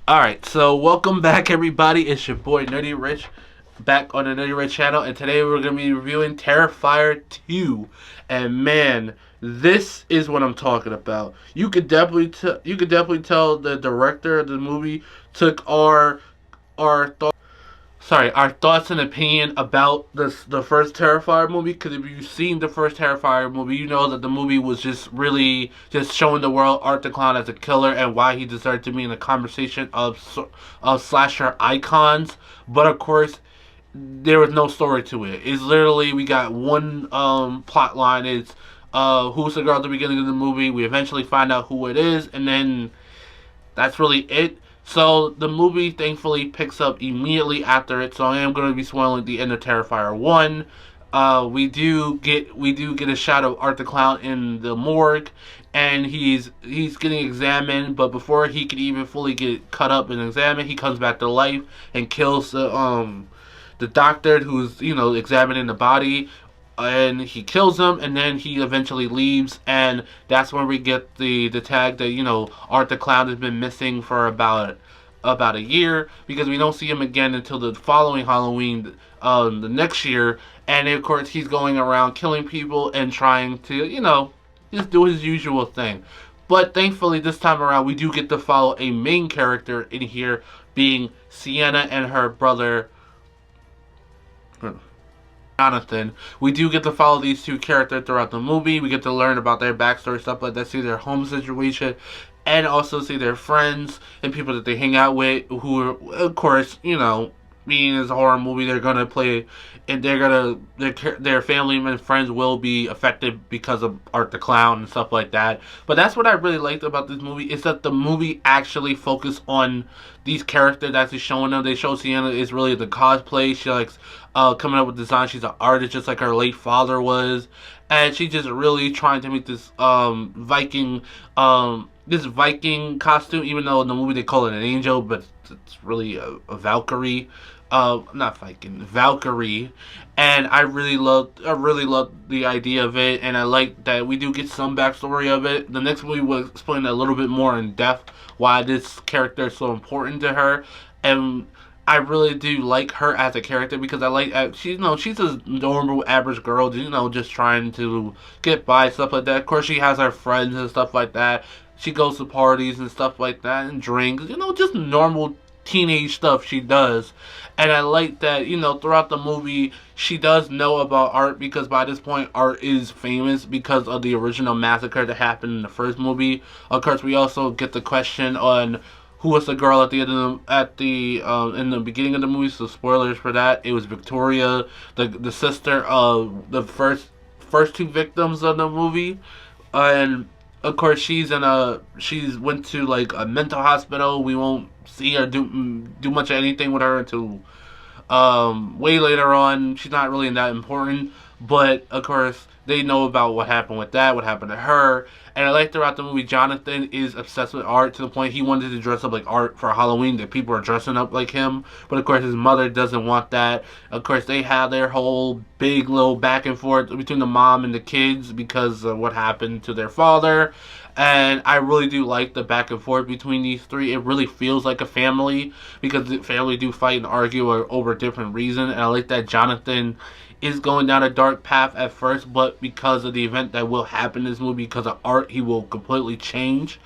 Alright, so welcome back everybody. It's your boy Nerdy Rich back on the Nerdy Rich channel, and today we're going to be reviewing Terrifier 2. And man, this is what I'm talking about. You could definitely tell the director of the movie took our thoughts and opinion about the first Terrifier movie, because if you've seen the first Terrifier movie, you know that the movie was just really just showing the world Art the Clown as a killer and why he deserved to be in the conversation of slasher icons. But of course, there was no story to it. It's literally, we got one plot line. It's who's the girl at the beginning of the movie. We eventually find out who it is, and then that's really it. So the movie thankfully picks up immediately after it. So I am going to be spoiling the end of Terrifier 1. We do get a shot of Art the Clown in the morgue, and he's getting examined. But before he could even fully get cut up and examined, he comes back to life and kills the doctor who's examining the body. And he kills him, and then he eventually leaves, and that's when we get the tag that Art the Clown has been missing for about a year, because we don't see him again until the following Halloween, the next year. And of course he's going around killing people and trying to just do his usual thing. But thankfully this time around we do get to follow a main character in here, being Sienna and her brother Jonathan. We do get to follow these two characters throughout the movie. We get to learn about their backstory, stuff like that, see their home situation, and also see their friends and people that they hang out with, who are, of course, being as a horror movie, they're gonna play, and their family and friends will be affected because of Art the Clown and stuff like that. But that's what I really liked about this movie, is that the movie actually focused on these characters, actually showing them. They show Sienna is really the cosplay. She likes coming up with design. She's an artist just like her late father was, and she's just really trying to make this Viking costume, even though in the movie they call it an angel, but it's really a Valkyrie. Not Viking, Valkyrie. And I really love the idea of it, and I like that we do get some backstory of it. The next movie will explain a little bit more in depth why this character is so important to her, and I really do like her as a character, because I like she's a normal average girl, just trying to get by, stuff like that. Of course, she has her friends and stuff like that. She goes to parties and stuff like that and drinks, just normal teenage stuff she does. And I like that, throughout the movie, she does know about Art, because by this point, Art is famous because of the original massacre that happened in the first movie. Of course, we also get the question on who was the girl at the end of in the beginning of the movie. So spoilers for that. It was Victoria, the sister of the first two victims of the movie, and of course she's went to like a mental hospital. We won't see her do much of anything with her until way later on. She's not really that important, but of course they know about what happened with that, what happened to her. And I like throughout the movie, Jonathan is obsessed with Art to the point he wanted to dress up like Art for Halloween, that people are dressing up like him. But of course his mother doesn't want that. Of course they have their whole big little back and forth between the mom and the kids because of what happened to their father. And I really do like the back and forth between these three. It really feels like a family, because the family do fight and argue over different reasons. And I like that Jonathan is going down a dark path at first, but because of the event that will happen in this movie, because of Art, he will completely change.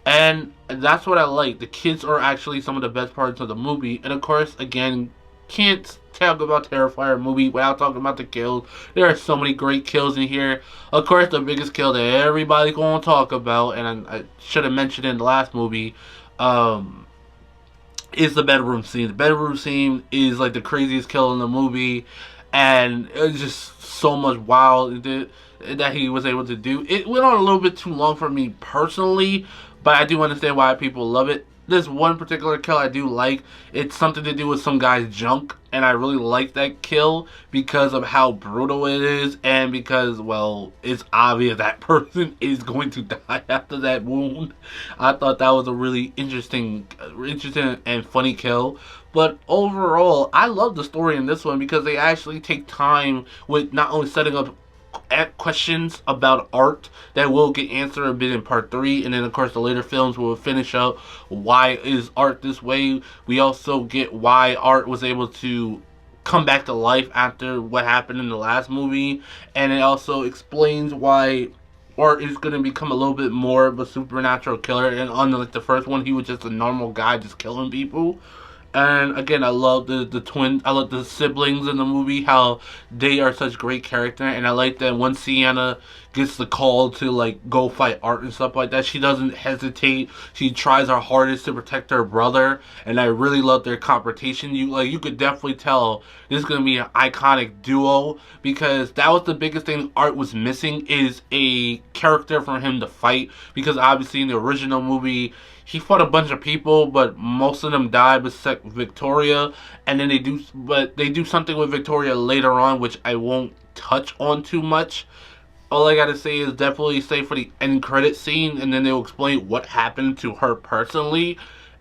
And that's what I like. The kids are actually some of the best parts of the movie. And of course, again, can't talk about Terrifier movie without talking about the kills. There are so many great kills in here. Of course, the biggest kill that everybody's going to talk about, and I should have mentioned in the last movie, is the bedroom scene. The bedroom scene is like the craziest kill in the movie, and it's just so much wild that he was able to do. It went on a little bit too long for me personally, but I do understand why people love it. this one particular kill I do like. It's something to do with some guy's junk, and I really like that kill because of how brutal it is, and because, well, it's obvious that person is going to die after that wound. I thought that was a really interesting and funny kill. But overall, I love the story in this one because they actually take time with not only setting up questions about art that will get answered a bit in part 3, and then of course the later films will finish up why is art this way. We also get why art was able to come back to life after what happened in the last movie, and it also explains why Art is going to become a little bit more of a supernatural killer, and unlike the first one, he was just a normal guy just killing people. And again, I love the twin. I love the siblings in the movie. How they are such great character, and I like that when Sienna gets the call to like go fight Art and stuff like that, she doesn't hesitate. She tries her hardest to protect her brother, and I really love their confrontation. You could definitely tell this is gonna be an iconic duo because that was the biggest thing Art was missing is a character for him to fight, because obviously in the original movie he fought a bunch of people, but most of them died except Victoria. And then they do something with Victoria later on, which I won't touch on too much. All I gotta say is definitely stay for the end credit scene, and then they'll explain what happened to her personally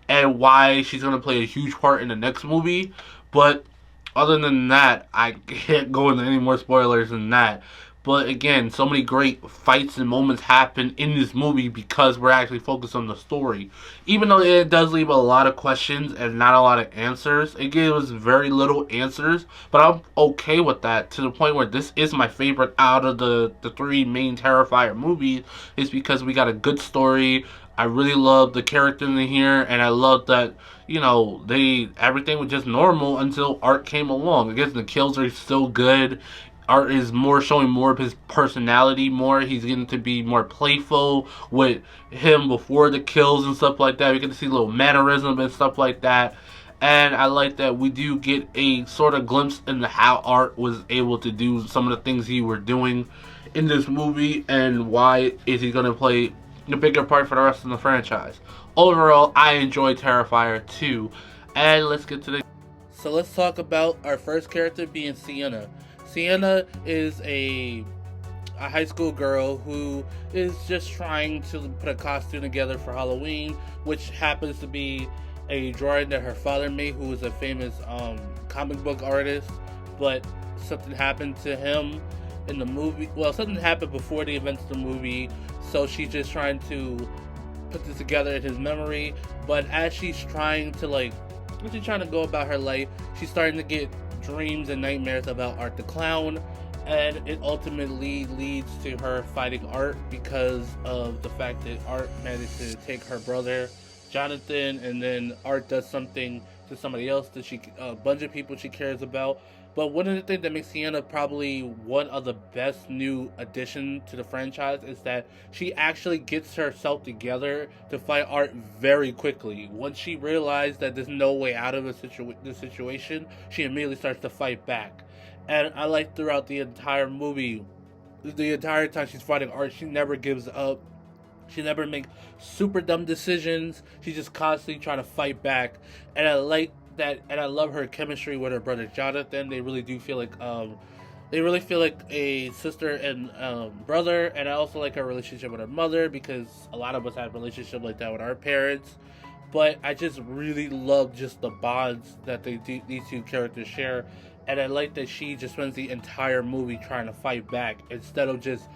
and why she's gonna play a huge part in the next movie. But other than that, I can't go into any more spoilers than that. But again, so many great fights and moments happen in this movie because we're actually focused on the story. Even though it does leave a lot of questions and not a lot of answers, it gives very little answers. But I'm okay with that, to the point where this is my favorite out of the 3 main Terrifier movies, is because we got a good story. I really love the character in here, and I love that, you know, everything was just normal until Art came along. I guess the kills are still good. Art is showing more of his personality more. He's getting to be more playful with him before the kills and stuff like that. We get to see little mannerisms and stuff like that. And I like that we do get a sort of glimpse into how Art was able to do some of the things he were doing in this movie, and why is he going to play a bigger part for the rest of the franchise. Overall, I enjoyed Terrifier 2. And let's get to the... So let's talk about our first character being Sienna. Sienna is a high school girl who is just trying to put a costume together for Halloween, which happens to be a drawing that her father made, who is a famous comic book artist. But something happened to him in the movie. Well, something happened before the events of the movie, so she's just trying to put this together in his memory. But as she's trying to go about her life, she's starting to get dreams and nightmares about Art the Clown, and it ultimately leads to her fighting Art because of the fact that Art managed to take her brother Jonathan, and then Art does something to somebody else that a bunch of people she cares about. But one of the things that makes Sienna probably one of the best new additions to the franchise is that she actually gets herself together to fight Art very quickly. Once she realized that there's no way out of the situation, she immediately starts to fight back. And I like throughout the entire movie, the entire time she's fighting Art, she never gives up. She never makes super dumb decisions. She's just constantly trying to fight back. And I like that, and I love her chemistry with her brother Jonathan. They really do feel like a sister and brother. And I also like her relationship with her mother, because a lot of us have relationships like that with our parents. But I just really love just the bonds that these two characters share. And I like that she just spends the entire movie trying to fight back instead of just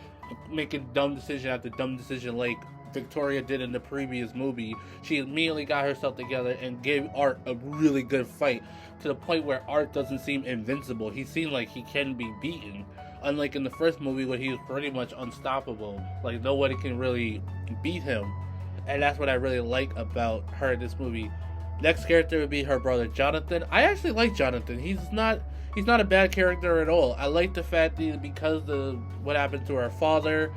making dumb decision after dumb decision like Victoria did in the previous movie. She immediately got herself together and gave Art a really good fight, to the point where Art doesn't seem invincible. He seems like he can be beaten, unlike in the first movie where he was pretty much unstoppable. Like, nobody can really beat him. And that's what I really like about her in this movie. Next character would be her brother Jonathan. I actually like Jonathan. He's not a bad character at all. I like the fact that because of what happened to her father,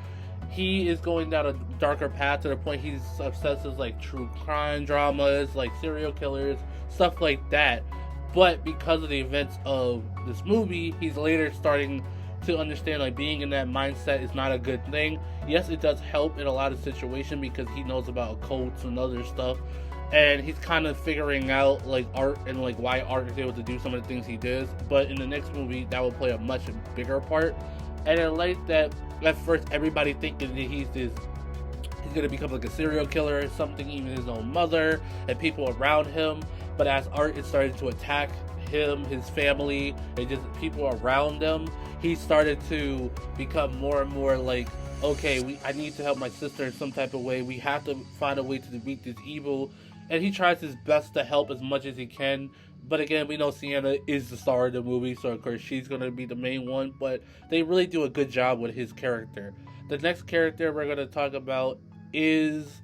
he is going down a darker path, to the point he's obsessed with like true crime dramas, like serial killers, stuff like that. But because of the events of this movie, he's later starting to understand like being in that mindset is not a good thing. Yes, it does help in a lot of situations because he knows about occults and other stuff. and he's kind of figuring out like art and like why art is able to do some of the things he does. But in the next movie, that will play a much bigger part. And I like that at first everybody thinking that he's gonna become like a serial killer or something, even his own mother and people around him. But as art is starting to attack him, his family, and just people around them, he started to become more and more like, okay, I need to help my sister in some type of way. We have to find a way to defeat this evil, and he tries his best to help as much as he can. But again, we know Sienna is the star of the movie, so of course she's gonna be the main one. But they really do a good job with his character. The next character we're gonna talk about is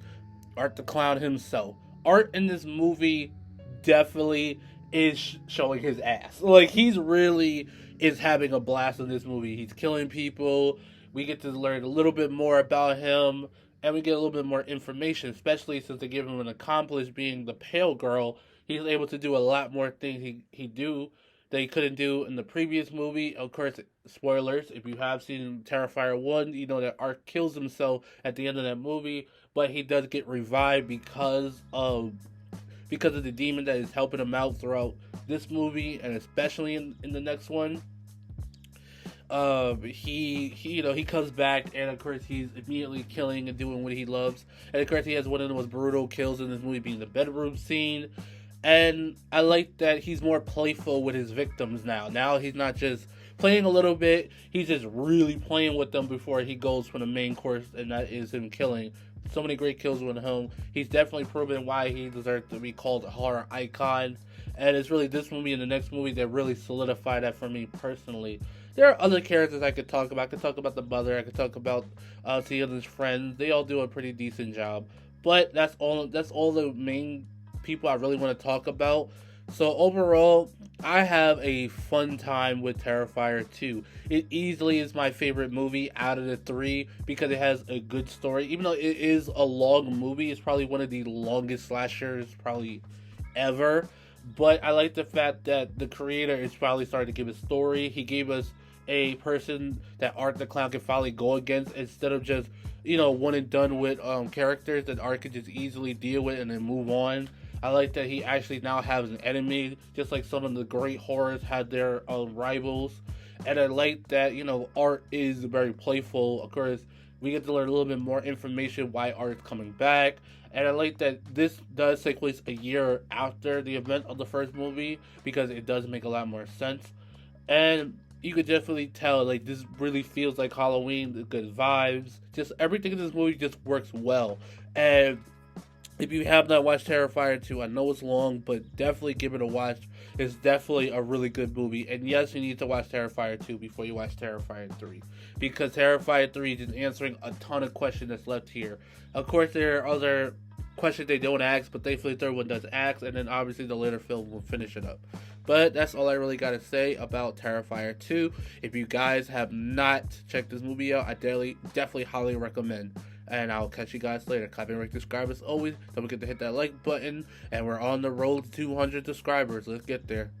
Art the Clown himself. Art in this movie definitely is showing his ass. Like, he's really is having a blast in this movie. He's killing people. We get to learn a little bit more about him, and we get a little bit more information, especially since they give him an accomplice being the pale girl. He's able to do a lot more things he do that he couldn't do in the previous movie. Of course, spoilers, if you have seen Terrifier 1, you know that Art kills himself at the end of that movie, but he does get revived because of the demon that is helping him out throughout this movie, and especially in the next one. He comes back, and of course he's immediately killing and doing what he loves. And of course he has one of the most brutal kills in this movie, being the bedroom scene. And I like that he's more playful with his victims now. Now he's not just playing a little bit, he's just really playing with them before he goes for the main course, and that is him killing. So many great kills with him. He's definitely proven why he deserves to be called a horror icon. And it's really this movie and the next movie that really solidify that for me personally. There are other characters I could talk about. I could talk about the mother. I could talk about Sienna's friends. They all do a pretty decent job. But that's all the main people I really want to talk about. So overall, I have a fun time with Terrifier 2. It easily is my favorite movie out of the three because it has a good story. Even though it is a long movie, it's probably one of the longest slashers probably ever. But I like the fact that the creator is finally starting to give a story. He gave us a person that Art the Clown can finally go against instead of just, one and done with characters that Art could just easily deal with and then move on. I like that he actually now has an enemy, just like some of the great horrors had their rivals. And I like that, Art is very playful. Of course, we get to learn a little bit more information why Art's coming back. And I like that this does take place a year after the event of the first movie, because it does make a lot more sense. And you could definitely tell, like, this really feels like Halloween, the good vibes. Just everything in this movie just works well. And if you have not watched Terrifier 2, I know it's long, but definitely give it a watch. It's definitely a really good movie. And yes, you need to watch Terrifier 2 before you watch Terrifier 3. Because Terrifier 3 is answering a ton of questions that's left here. Of course, there are other questions they don't ask, but thankfully the third one does ask. And then obviously the later film will finish it up. But that's all I really got to say about Terrifier 2. If you guys have not checked this movie out, I definitely highly recommend. And I'll catch you guys later. Clap and rate, subscribe as always. Don't forget to hit that like button. And we're on the road to 200 subscribers. Let's get there.